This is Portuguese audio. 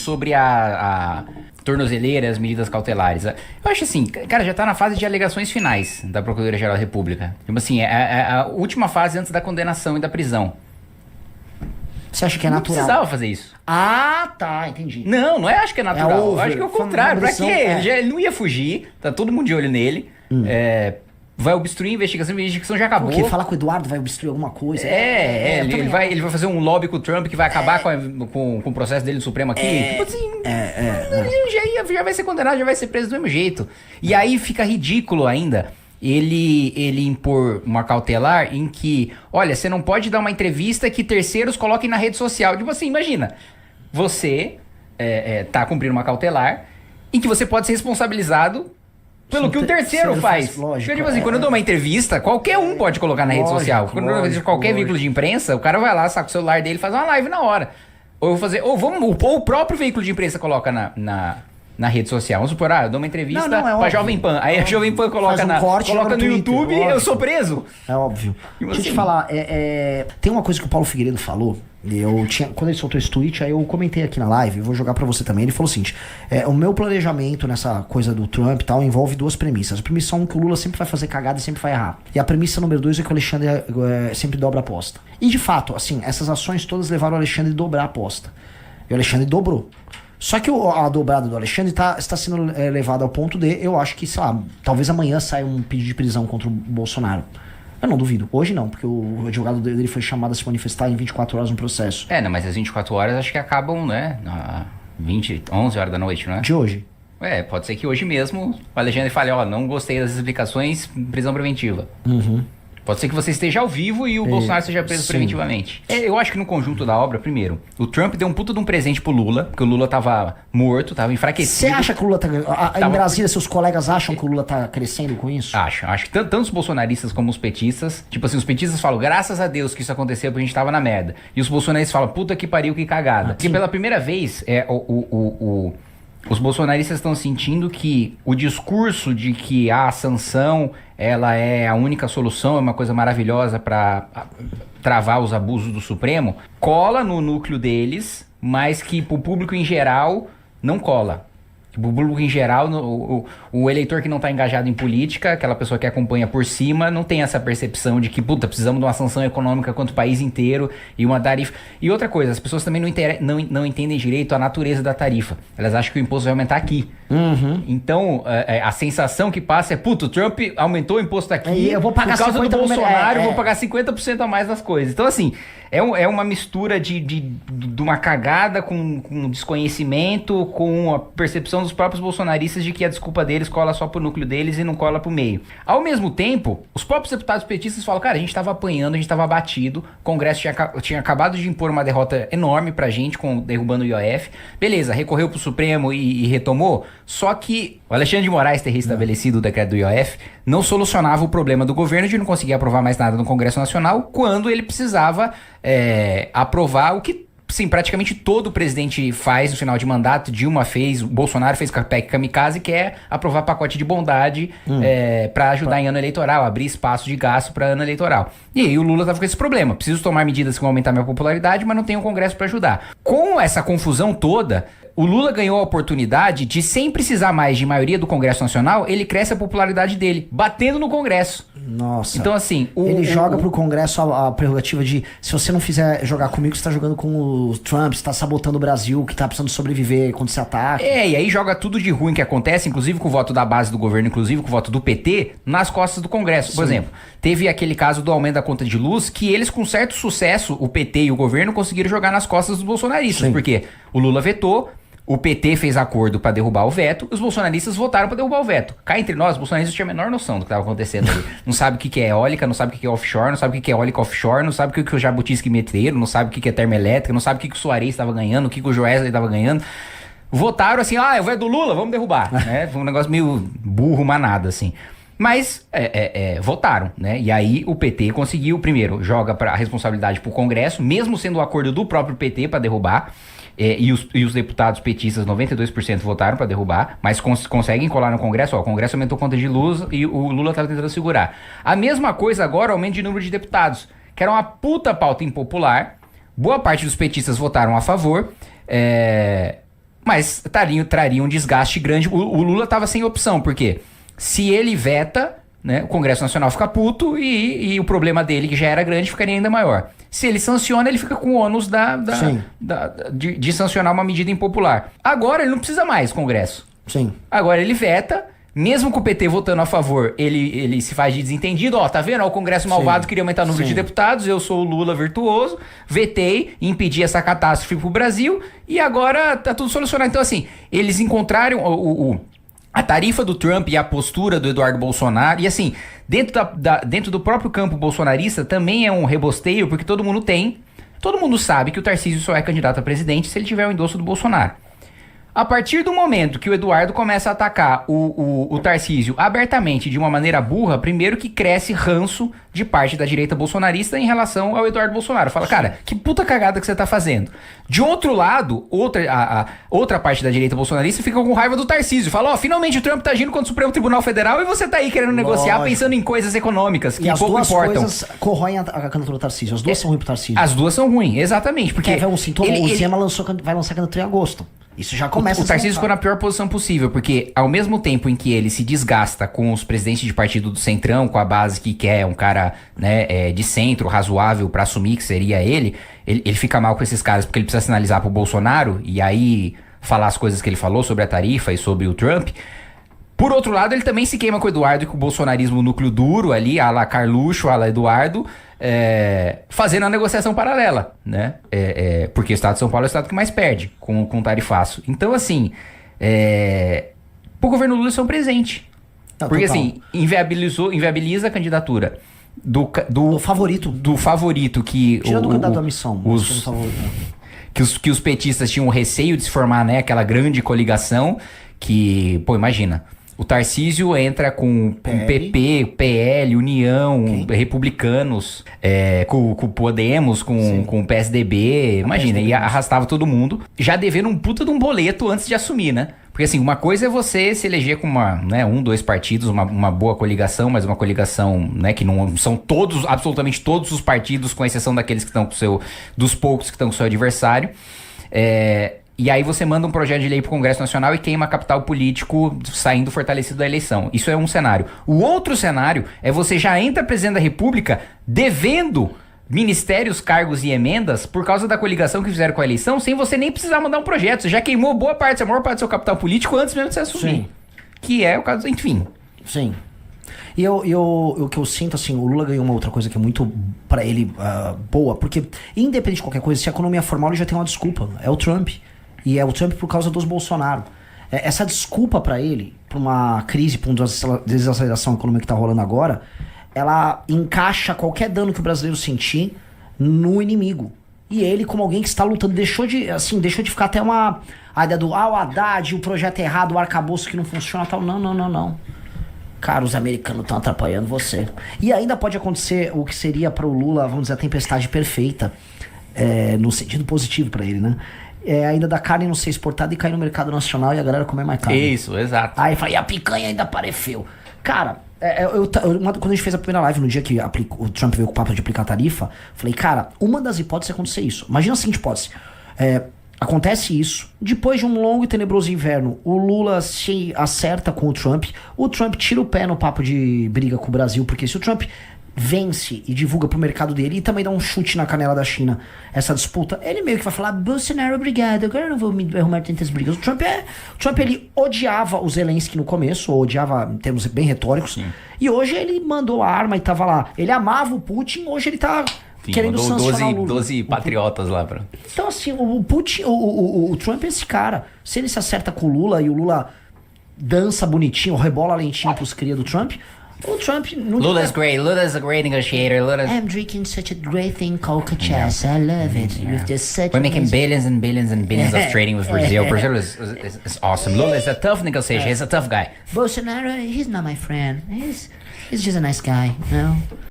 sobre a tornozeleira e as medidas cautelares. Eu acho assim, cara, já tá na fase de alegações finais da Procuradoria-Geral da República. Tipo assim, é a última fase antes da condenação e da prisão. Você acha que é natural? Não precisava fazer isso. Ah, tá, entendi. Não é acho que é natural. Eu acho que é o contrário. Pra quê? É. Ele não ia fugir, tá todo mundo de olho nele. Vai obstruir a investigação já acabou. Porque falar com o Eduardo vai obstruir alguma coisa. Ele vai fazer um lobby com o Trump que vai acabar com o processo dele no Supremo aqui. Tipo assim, ele já vai ser condenado, já vai ser preso do mesmo jeito. E aí fica ridículo ainda ele impor uma cautelar em que, olha, você não pode dar uma entrevista que terceiros coloquem na rede social. Tipo assim, imagina, você tá cumprindo uma cautelar em que você pode ser responsabilizado pelo que um terceiro faz. Lógico, tipo assim, quando eu dou uma entrevista, qualquer um pode colocar na rede social. Quando eu dou uma entrevista, qualquer veículo de imprensa, o cara vai lá, saca o celular dele e faz uma live na hora. Ou o próprio veículo de imprensa coloca na rede social. Vamos supor, eu dou uma entrevista pra Jovem Pan. Aí a Jovem Pan coloca no YouTube e eu sou preso. É óbvio. Deixa eu te assim, falar, tem uma coisa que o Paulo Figueiredo falou, quando ele soltou esse tweet, aí eu comentei aqui na live, vou jogar pra você também. Ele falou o seguinte: o meu planejamento nessa coisa do Trump e tal envolve duas premissas. A premissa 1 é que o Lula sempre vai fazer cagada e sempre vai errar. E a premissa número 2 é que o Alexandre sempre dobra a aposta. E de fato, assim, essas ações todas levaram o Alexandre a dobrar a aposta. E o Alexandre dobrou. Só que a dobrada do Alexandre está sendo levada ao ponto de, eu acho que, sei lá, talvez amanhã saia um pedido de prisão contra o Bolsonaro. Eu não duvido. Hoje não, porque o advogado dele foi chamado a se manifestar em 24 horas no processo. Não, mas as 24 horas acho que acabam, né, 11 horas da noite, não é? De hoje. Pode ser que hoje mesmo o Alexandre fale, não gostei das explicações, prisão preventiva. Pode ser que você esteja ao vivo e o Bolsonaro seja preso preventivamente. Eu acho que no conjunto da obra, primeiro, o Trump deu um puta de um presente pro Lula, porque o Lula tava morto, tava enfraquecido. Você acha que o Lula tá... Em Brasília, seus colegas acham que o Lula tá crescendo com isso? Acho que tanto os bolsonaristas como os petistas, tipo assim, os petistas falam, graças a Deus que isso aconteceu porque a gente tava na merda. E os bolsonaristas falam, puta que pariu, que cagada. Porque pela primeira vez, os bolsonaristas estão sentindo que o discurso de que a sanção ela é a única solução, é uma coisa maravilhosa para travar os abusos do Supremo, cola no núcleo deles, mas que pro público em geral não cola. O público em geral, o eleitor que não está engajado em política, aquela pessoa que acompanha por cima, não tem essa percepção de que, precisamos de uma sanção econômica contra o país inteiro e uma tarifa. E outra coisa, as pessoas também não entendem direito a natureza da tarifa. Elas acham que o imposto vai aumentar aqui. Então, a sensação que passa é, o Trump aumentou o imposto aqui, eu vou pagar por causa do Bolsonaro, eu vou pagar 50% a mais das coisas. Então, assim, é uma mistura de uma cagada com desconhecimento, com a percepção dos próprios bolsonaristas de que a desculpa deles cola só pro núcleo deles e não cola pro meio. Ao mesmo tempo, os próprios deputados petistas falam, cara, a gente tava apanhando, a gente tava abatido, o Congresso tinha acabado de impor uma derrota enorme pra gente, derrubando o IOF. Beleza, recorreu pro Supremo e retomou, só que o Alexandre de Moraes ter restabelecido o decreto do IOF não solucionava o problema do governo de não conseguir aprovar mais nada no Congresso Nacional quando ele precisava aprovar o que, sim, praticamente todo presidente faz no final de mandato. Dilma fez, o Bolsonaro fez com a PEC Kamikaze, que é aprovar pacote de bondade para ajudar em ano eleitoral, abrir espaço de gasto para ano eleitoral. E aí o Lula tava com esse problema. Preciso tomar medidas que vão aumentar minha popularidade, mas não tenho o Congresso para ajudar. Com essa confusão toda, o Lula ganhou a oportunidade de, sem precisar mais de maioria do Congresso Nacional, ele cresce a popularidade dele, batendo no Congresso. Nossa. Então, assim... Ele joga pro Congresso a prerrogativa de, se você não fizer jogar comigo, você tá jogando com o Trump, você tá sabotando o Brasil, que tá precisando sobreviver quando se ataca. E aí joga tudo de ruim que acontece, inclusive com o voto da base do governo, inclusive com o voto do PT, nas costas do Congresso. Por exemplo, teve aquele caso do aumento da conta de luz, que eles, com certo sucesso, o PT e o governo, conseguiram jogar nas costas dos bolsonaristas. Porque o Lula vetou, o PT fez acordo pra derrubar o veto, os bolsonaristas votaram pra derrubar o veto. Cá entre nós, os bolsonaristas tinham a menor noção do que estava acontecendo ali. Não sabe o que é eólica, não sabe o que é offshore, não sabe o que é eólica offshore, não sabe o que o Jabutisque meteiro, não sabe o que é termoelétrica, não sabe o que o Soares estava ganhando, o que o Joesley estava ganhando. Votaram assim, o veto do Lula, vamos derrubar. Foi um negócio meio burro, manada, assim. Mas votaram, né? E aí o PT conseguiu, primeiro, joga a responsabilidade pro Congresso, mesmo sendo o acordo do próprio PT para derrubar. E os deputados petistas, 92% votaram para derrubar, mas conseguem colar no Congresso. O Congresso aumentou a conta de luz e o Lula estava tentando segurar. A mesma coisa agora, aumento de número de deputados, que era uma puta pauta impopular. Boa parte dos petistas votaram a favor, mas traria um desgaste grande. O Lula estava sem opção, porque se ele veta, né, o Congresso Nacional fica puto e o problema dele, que já era grande, ficaria ainda maior. Se ele sanciona, ele fica com o ônus de sancionar uma medida impopular. Agora ele não precisa mais, Congresso. Sim. Agora ele veta, mesmo com o PT votando a favor, ele se faz de desentendido. Ó, tá vendo? Ó, o Congresso malvado queria aumentar o número de deputados, eu sou o Lula virtuoso, vetei, impedi essa catástrofe pro Brasil e agora tá tudo solucionado. Então, assim, eles encontraram a tarifa do Trump e a postura do Eduardo Bolsonaro, e assim, dentro do próprio campo bolsonarista também é um rebosteio, porque todo mundo sabe que o Tarcísio só é candidato a presidente se ele tiver o endosso do Bolsonaro. A partir do momento que o Eduardo começa a atacar o Tarcísio abertamente de uma maneira burra, primeiro que cresce ranço de parte da direita bolsonarista em relação ao Eduardo Bolsonaro. Fala, cara, que puta cagada que você tá fazendo. De outro lado, outra parte da direita bolsonarista fica com raiva do Tarcísio. Fala, ó, finalmente o Trump tá agindo contra o Supremo Tribunal Federal e você tá aí querendo negociar pensando em coisas econômicas que pouco importam. E as duas coisas corroem a candidatura do Tarcísio. As duas são ruins pro Tarcísio. As duas são ruins, exatamente. Porque um sintoma, o Zema vai lançar candidatura em agosto. Isso já começa o Tarcísio ficou na pior posição possível, porque ao mesmo tempo em que ele se desgasta com os presidentes de partido do Centrão, com a base que quer um cara, né, de centro, razoável pra assumir que seria ele fica mal com esses caras porque ele precisa sinalizar pro Bolsonaro e aí falar as coisas que ele falou sobre a tarifa e sobre o Trump. Por outro lado, ele também se queima com o Eduardo e com o bolsonarismo núcleo duro ali, a la Carluxo, a la Eduardo, fazendo a negociação paralela, né? Porque o estado de São Paulo é o estado que mais perde com o tarifaço. Então, assim, pro governo Lula isso é um presente. Porque, assim, inviabiliza a candidatura do favorito. Do favorito que... Tirando o candidato à missão. Que os petistas tinham receio de se formar, né? Aquela grande coligação que... Pô, imagina... O Tarcísio entra com PP, PL, União, Republicanos, com Podemos, com o PSDB, imagina, e arrastava todo mundo, já devendo um puta de um boleto antes de assumir, né? Porque assim, uma coisa é você se eleger com dois partidos, uma boa coligação, mas uma coligação, né, que não são absolutamente todos os partidos, com exceção daqueles que estão dos poucos que estão com o seu adversário, e aí você manda um projeto de lei pro Congresso Nacional e queima capital político saindo fortalecido da eleição. Isso é um cenário. O outro cenário é você já entra presidente da República devendo ministérios, cargos e emendas por causa da coligação que fizeram com a eleição, sem você nem precisar mandar um projeto. Você já queimou a maior parte do seu capital político antes mesmo de você assumir. Sim. Que é o caso, enfim. Sim. E o que eu sinto, assim, o Lula ganhou uma outra coisa que é muito, pra ele, boa, porque independente de qualquer coisa, se a economia é formal, ele já tem uma desculpa. É o Trump. E é o Trump por causa dos Bolsonaro. Essa desculpa pra ele, pra uma crise, pra uma desaceleração econômica que tá rolando agora, ela encaixa qualquer dano que o brasileiro sentir no inimigo. E ele, como alguém que está lutando, deixou de ficar até a ideia do o Haddad, o projeto errado, o arcabouço que não funciona, tal. Não. Cara, os americanos estão atrapalhando você. E ainda pode acontecer o que seria para o Lula, vamos dizer, a tempestade perfeita, no sentido positivo para ele, né? Ainda da carne não ser exportada e cair no mercado nacional e a galera comer mais carne. Isso, exato. Aí fala, e a picanha ainda apareceu. Cara, quando a gente fez a primeira live, no dia que o Trump veio com o papo de aplicar tarifa, falei, cara, uma das hipóteses é acontecer isso. Imagina a seguinte hipótese. Acontece isso, depois de um longo e tenebroso inverno, o Lula se acerta com o Trump tira o pé no papo de briga com o Brasil, porque se o Trump vence e divulga pro mercado dele e também dá um chute na canela da China essa disputa, ele meio que vai falar, Bolsonaro, obrigado, agora eu não vou me arrumar tantas brigas. O Trump ele odiava o Zelensky no começo, odiava em termos bem retóricos, sim. E hoje ele mandou a arma e tava lá, ele amava o Putin, hoje ele tá querendo sancionar o Lula. 12 patriotas lá pra... Então assim, o Putin, o Trump é esse cara, se ele se acerta com o Lula e o Lula dança bonitinho, rebola lentinho pros cria do Trump, o Trump... Lula's great. Lula's a great negotiator. I'm drinking such a great thing called cachaça. I love it. Yeah. We're making billions and billions and billions of trading with Brazil. Brazil is awesome. Lula is a tough negotiation. He's a tough guy. Bolsonaro, he's not my friend. He's just a nice guy, you know?